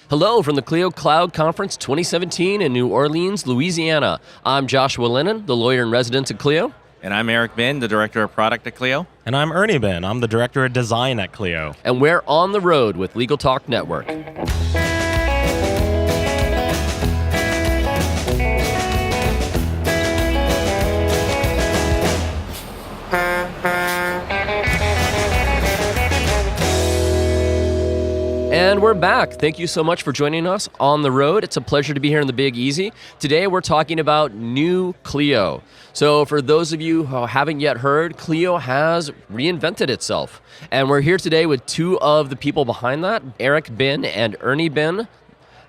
Hello from the Clio Cloud Conference 2017 in New Orleans, Louisiana. I'm Joshua Lenon, the lawyer in residence at Clio. And I'm Eric Ben, the Director of Product at Clio. And I'm Ernie Ben. I'm the Director of Design at Clio. And we're on the road with Legal Talk Network. And we're back. Thank you so much for joining us on the road. It's a pleasure to be here in the Big Easy. Today we're talking about new Clio. So for those of you who haven't yet heard, Clio has reinvented itself. And we're here today with two of the people behind that, Eric Ben and Ernie Ben.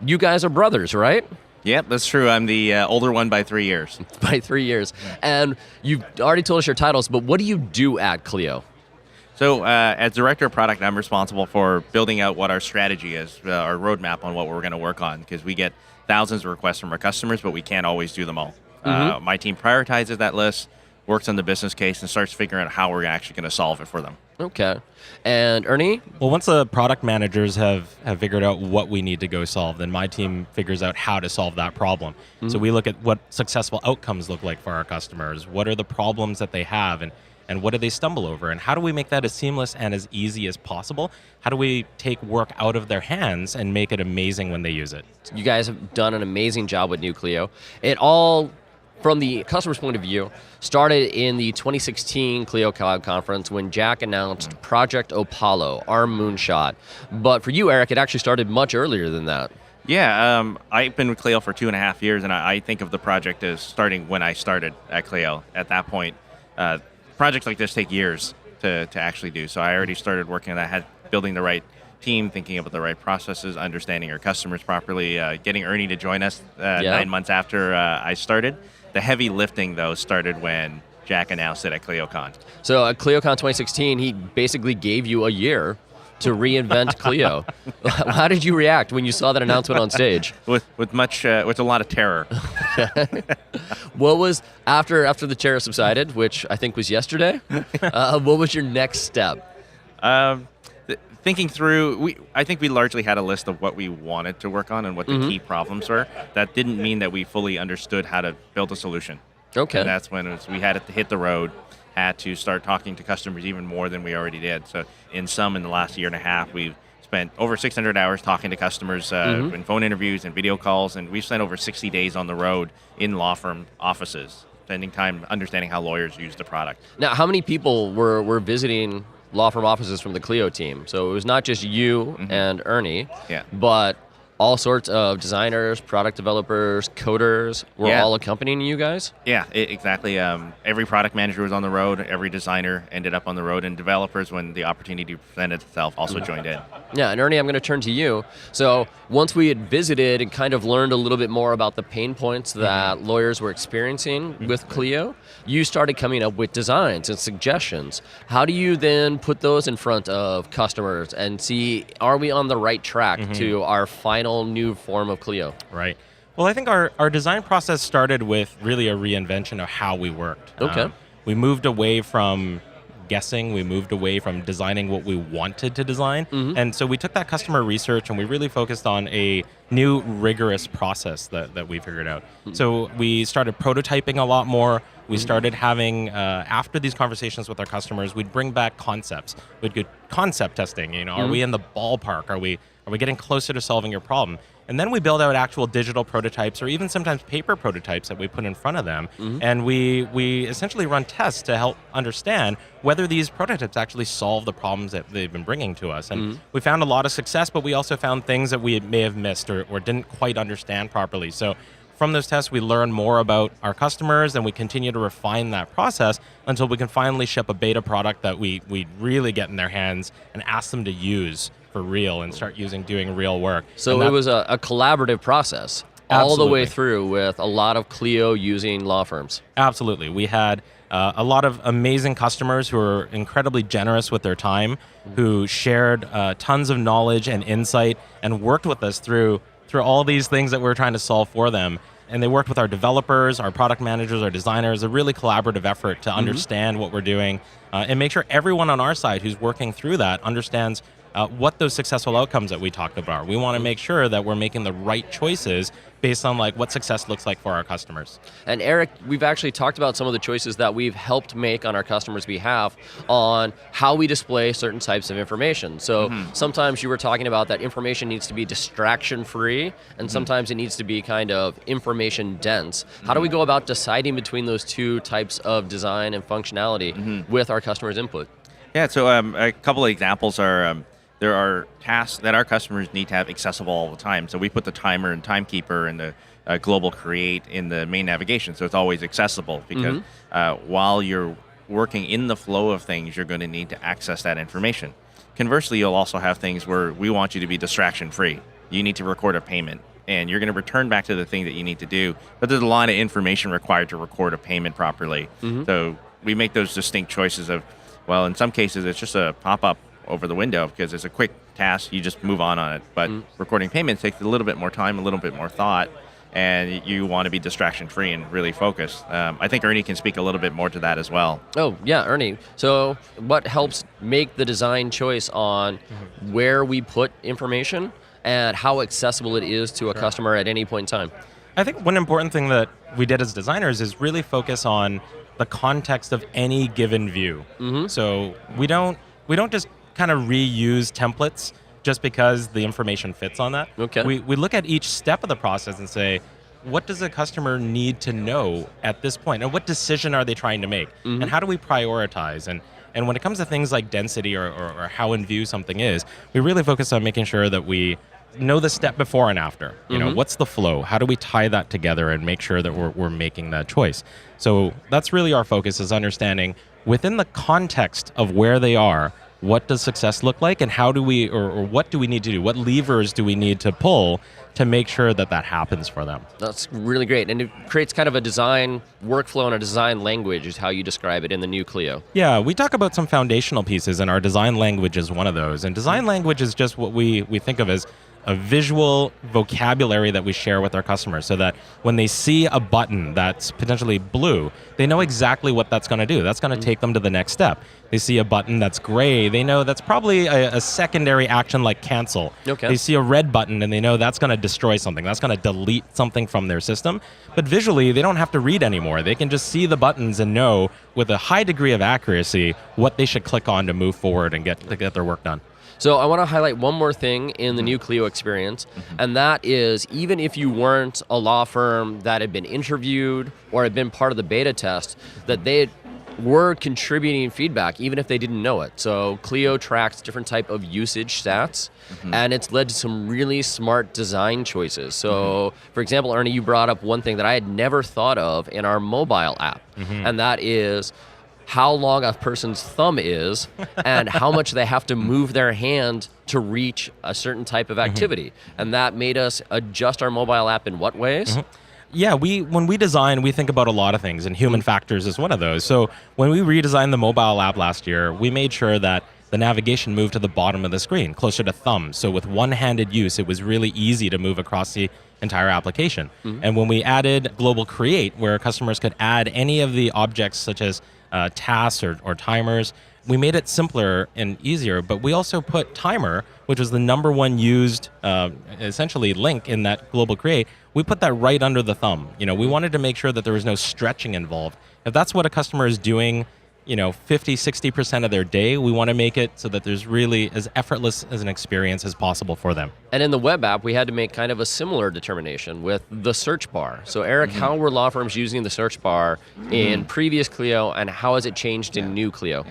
You guys are brothers, right? Yep, that's true. I'm the older one by 3 years. By 3 years. And you've already told us your titles, but what do you do at Clio? So as Director of Product, I'm responsible for building out what our strategy is, our roadmap on what we're going to work on, because we get thousands of requests from our customers, but we can't always do them all. My team prioritizes that list, works on the business case, and starts figuring out how we're actually going to solve it for them. Okay. And Ernie? Well, once the product managers have figured out what we need to go solve, then my team figures out how to solve that problem. So we look at what successful outcomes look like for our customers. What are the problems that they have, and what do they stumble over? And how do we make that as seamless and as easy as possible? How do we take work out of their hands and make it amazing when they use it? You guys have done an amazing job with New Clio. It all, from the customer's point of view, started in the 2016 Clio Cloud Conference when Jack announced Project Apollo, our moonshot. But for you, Eric, it actually started much earlier than that. Yeah, I've been with Clio for 2.5 years, and I think of the project as starting when I started at Clio. At that point, projects like this take years to actually do. So I already started working on that, building the right team, thinking about the right processes, understanding our customers properly, getting Ernie to join us 9 months after I started. The heavy lifting, though, started when Jack announced it at ClioCon. So at ClioCon 2016, he basically gave you a year to reinvent Clio. How did you react when you saw that announcement on stage? With a lot of terror. What was, after the terror subsided, which I think was yesterday, what was your next step? Thinking through, I think we largely had a list of what we wanted to work on and what the key problems were. That didn't mean that we fully understood how to build a solution. Okay. And that's when we had to hit the road, had to start talking to customers even more than we already did. So in the last year and a half, we've spent over 600 hours talking to customers in phone interviews and video calls, and we've spent over 60 days on the road in law firm offices, spending time understanding how lawyers use the product. Now, how many people were visiting law firm offices from the Clio team? So it was not just you and Ernie, but all sorts of designers, product developers, coders were all accompanying you guys? Yeah, exactly. Every product manager was on the road. Every designer ended up on the road. And developers, when the opportunity presented itself, also joined in. Yeah, and Ernie, I'm going to turn to you. So once we had visited and kind of learned a little bit more about the pain points that lawyers were experiencing with Clio, you started coming up with designs and suggestions. How do you then put those in front of customers and see, are we on the right track to our final new form of Clio? Right. Well, I think our design process started with really a reinvention of how we worked. Okay. We moved away from guessing. We moved away from designing what we wanted to design. And so we took that customer research and we really focused on a new rigorous process that we figured out. So we started prototyping a lot more. We started having, after these conversations with our customers, we'd bring back concepts. We'd go concept testing, are we in the ballpark? Are we getting closer to solving your problem? And then we build out actual digital prototypes or even sometimes paper prototypes that we put in front of them. And we essentially run tests to help understand whether these prototypes actually solve the problems that they've been bringing to us. And we found a lot of success, but we also found things that we may have missed or didn't quite understand properly. So from those tests, we learn more about our customers and we continue to refine that process until we can finally ship a beta product that we really get in their hands and ask them to use for real and start doing real work. So it was a collaborative process all the way through with a lot of Clio using law firms. Absolutely. We had a lot of amazing customers who were incredibly generous with their time, who shared tons of knowledge and insight and worked with us through all these things that we're trying to solve for them. And they worked with our developers, our product managers, our designers, a really collaborative effort to understand what we're doing and make sure everyone on our side who's working through that understands what those successful outcomes that we talked about are. We want to make sure that we're making the right choices based on like what success looks like for our customers. And Eric, we've actually talked about some of the choices that we've helped make on our customers' behalf on how we display certain types of information. So sometimes you were talking about that information needs to be distraction-free, and sometimes it needs to be kind of information-dense. How do we go about deciding between those two types of design and functionality with our customers' input? Yeah, so a couple of examples are there are tasks that our customers need to have accessible all the time. So we put the timer and timekeeper and the global create in the main navigation, so it's always accessible because while you're working in the flow of things, you're going to need to access that information. Conversely, you'll also have things where we want you to be distraction-free. You need to record a payment, and you're going to return back to the thing that you need to do, but there's a lot of information required to record a payment properly. So we make those distinct choices of, well, in some cases, it's just a pop-up over the window because it's a quick task, you just move on it. But recording payments takes a little bit more time, a little bit more thought, and you want to be distraction-free and really focused. I think Ernie can speak a little bit more to that as well. Oh, yeah, Ernie. So what helps make the design choice on where we put information and how accessible it is to a customer at any point in time? I think one important thing that we did as designers is really focus on the context of any given view. So we don't just kind of reuse templates just because the information fits on that. Okay. We look at each step of the process and say, what does the customer need to know at this point? And what decision are they trying to make? And how do we prioritize? And when it comes to things like density or how in view something is, we really focus on making sure that we know the step before and after. You know, what's the flow? How do we tie that together and make sure that we're making that choice? So that's really our focus, is understanding within the context of where they are, what does success look like, and how do we, or what do we need to do? What levers do we need to pull to make sure that that happens for them? That's really great. And it creates kind of a design workflow and a design language is how you describe it in the new Clio. Yeah, we talk about some foundational pieces, and our design language is one of those. And design language is just what we think of as a visual vocabulary that we share with our customers, so that when they see a button that's potentially blue, they know exactly what that's going to do. That's going to take them to the next step. They see a button that's gray, they know that's probably a secondary action like cancel. Okay. They see a red button and they know that's going to destroy something. That's going to delete something from their system. But visually, they don't have to read anymore. They can just see the buttons and know with a high degree of accuracy what they should click on to move forward and get their work done. So I want to highlight one more thing in the new Clio experience, and that is even if you weren't a law firm that had been interviewed or had been part of the beta test, that they were contributing feedback even if they didn't know it. So Clio tracks different type of usage stats, and it's led to some really smart design choices. So for example, Ernie, you brought up one thing that I had never thought of in our mobile app, and that is how long a person's thumb is and how much they have to move their hand to reach a certain type of activity. And that made us adjust our mobile app in what ways? Yeah, when we design, we think about a lot of things, and human factors is one of those. So when we redesigned the mobile app last year, we made sure that the navigation moved to the bottom of the screen, closer to thumb. So with one-handed use, it was really easy to move across the entire application. And when we added Global Create, where customers could add any of the objects such as tasks or timers, we made it simpler and easier, but we also put timer, which was the number one used essentially link in that Global Create, we put that right under the thumb. You know, we wanted to make sure that there was no stretching involved. If that's what a customer is doing, 50, 60% of their day, we want to make it so that there's really as effortless as an experience as possible for them. And in the web app, we had to make kind of a similar determination with the search bar. So Eric, how were law firms using the search bar in previous Clio, and how has it changed in new Clio?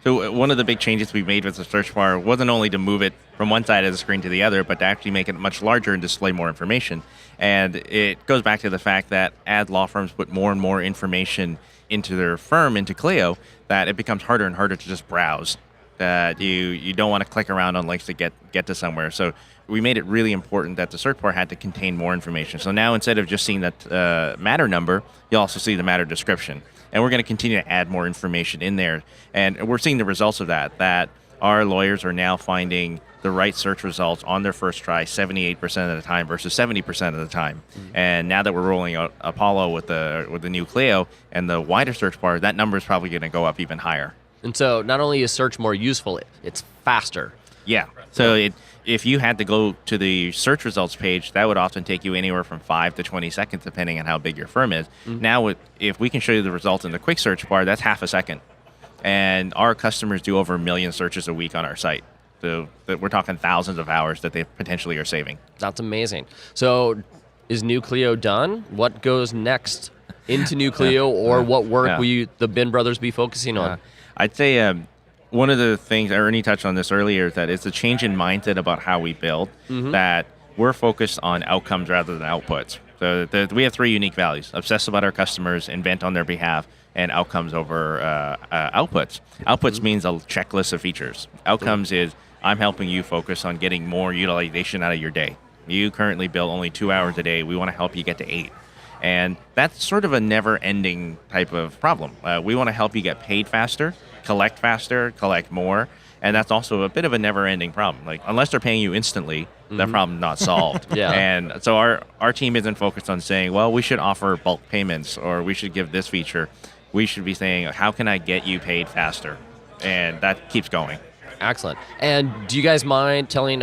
So one of the big changes we made with the search bar wasn't only to move it from one side of the screen to the other, but to actually make it much larger and display more information. And it goes back to the fact that as law firms put more and more information into their firm, into Clio, that it becomes harder and harder to just browse. That you don't want to click around on links to get to somewhere. So we made it really important that the search bar had to contain more information. So now instead of just seeing that matter number, you'll also see the matter description. And we're going to continue to add more information in there. And we're seeing the results of that our lawyers are now finding the right search results on their first try 78% of the time versus 70% of the time. And now that we're rolling out Apollo with the new Clio and the wider search bar, that number is probably going to go up even higher. And so not only is search more useful, it's faster. Yeah. So if you had to go to the search results page, that would often take you anywhere from 5 to 20 seconds, depending on how big your firm is. Now, if we can show you the results in the quick search bar, that's half a second. And our customers do over 1 million searches a week on our site. So we're talking thousands of hours that they potentially are saving. That's amazing. So is New Clio done? What goes next into New Clio, or what work will the Ben brothers be focusing on? I'd say one of the things, Ernie touched on this earlier, is that it's a change in mindset about how we build, that we're focused on outcomes rather than outputs. So we have 3 unique values: obsess about our customers, invent on their behalf, and outcomes over outputs. Outputs means a checklist of features. Outcomes is I'm helping you focus on getting more utilization out of your day. You currently bill only 2 hours a day. We want to help you get to 8. And that's sort of a never-ending type of problem. We want to help you get paid faster, collect more, and that's also a bit of a never-ending problem. Like, unless they're paying you instantly, that problem's not solved. And so our team isn't focused on saying, well, we should offer bulk payments or we should give this feature. We should be saying, how can I get you paid faster? And that keeps going. Excellent. And do you guys mind telling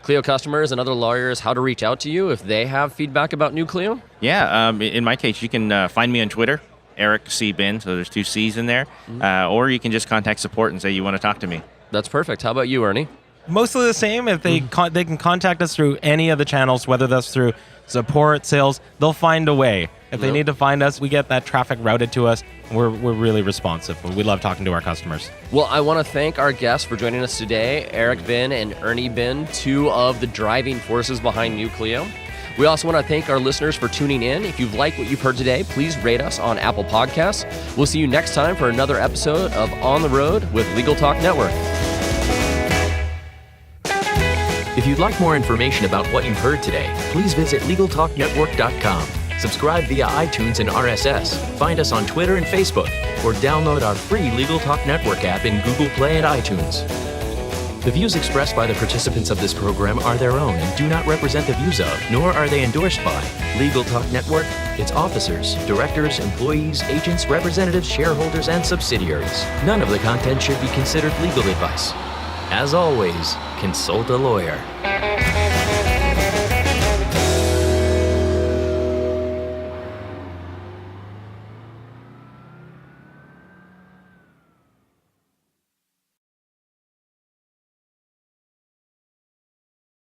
Clio customers and other lawyers how to reach out to you if they have feedback about New Clio? Yeah, in my case, you can find me on Twitter, Eric C. Ben, so there's 2 C's in there, or you can just contact support and say you want to talk to me. That's perfect. How about you, Ernie? Mostly the same. If they they can contact us through any of the channels, whether that's through support, sales, they'll find a way. If they need to find us, we get that traffic routed to us. We're really responsive. We love talking to our customers. Well, I want to thank our guests for joining us today, Eric Ben and Ernie Ben, 2 of the driving forces behind New Clio. We also want to thank our listeners for tuning in. If you've liked what you've heard today, please rate us on Apple Podcasts. We'll see you next time for another episode of On the Road with Legal Talk Network. If you'd like more information about what you've heard today, please visit LegalTalkNetwork.com. Subscribe via iTunes and RSS. Find us on Twitter and Facebook, or download our free Legal Talk Network app in Google Play and iTunes. The views expressed by the participants of this program are their own and do not represent the views of, nor are they endorsed by, Legal Talk Network, its officers, directors, employees, agents, representatives, shareholders, and subsidiaries. None of the content should be considered legal advice. As always, consult a lawyer.